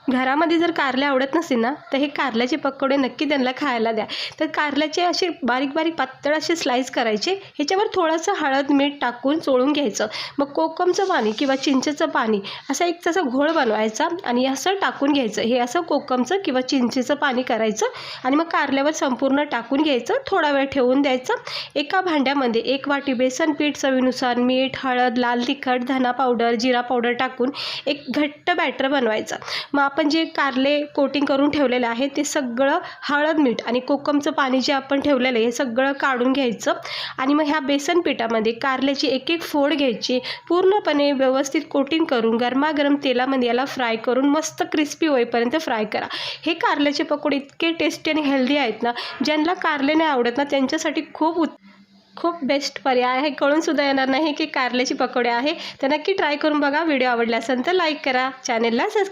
घरामध्ये जर कारले आवडत नसेल ना, तर हे कारल्याचे पकोडे नक्की त्यांना खायला द्या. तर कारल्याचे असे बारीक बारीक पातळ असे स्लाइस करायचे, ह्याच्यावर थोडंसं हळद मीठ टाकून चोळून घ्यायचं. मग कोकमचं पाणी किंवा चिंचेचं पाणी असा एक तसा घोळ बनवायचा आणि असं टाकून घ्यायचं. हे असं कोकमचं किंवा चिंचेचं पाणी करायचं आणि मग कारल्यावर संपूर्ण टाकून घ्यायचं. थोडा वेळ ठेवून द्यायचं. एका भांड्यामध्ये 1 वाटी बेसन पीठ, चवीनुसार मीठ, हळद, लाल तिखट, धना पावडर, जिरा पावडर टाकून एक घट्ट बॅटर बनवायचं. मग आपण जे कारले कोटिंग करून ठेवलेलं आहे ते सगळं हळद मीठ आणि कोकमचं पाणी जे आपण ठेवलेलं आहे हे सगळं काढून घ्यायचं आणि मग ह्या बेसन पिठामध्ये कारल्याची एक एक फोड घ्यायची. पूर्णपणे व्यवस्थित कोटिंग करून गरमागरम तेलामध्ये याला फ्राय करून मस्त क्रिस्पी होईपर्यंत फ्राय करा. हे कारल्याचे पकोडे इतके टेस्टी आणि हेल्दी आहेत ना, ज्यांना कारले नाही आवडत ना त्यांच्यासाठी खूप बेस्ट पर्याय आहे. कळूनसुद्धा येणार नाही की कारल्याचे पकोडे आहे. तर नक्की ट्राय करून बघा. व्हिडिओ आवडला असेल तर लाईक करा, चॅनेलला सबस्क्राईब